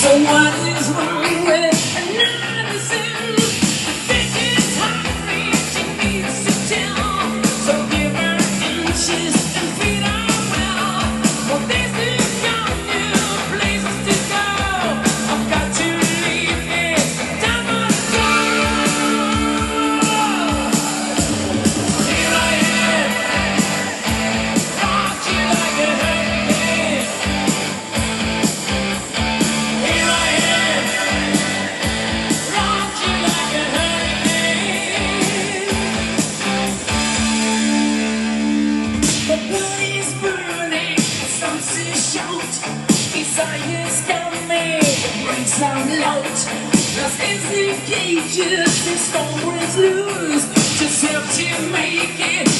So what is wrong with another sin? This is hungry, she needs to tell. So give her inches and feed her well. For this is your new places to go. I've got to leave it, time on the go. Here I am, rock you like a hurricane. Here I am, rock you like a hurricane. The wood is burning, sun is short. Desire's coming, brakes are loud. Lost in the cages, the storm is loose. Just help to make it.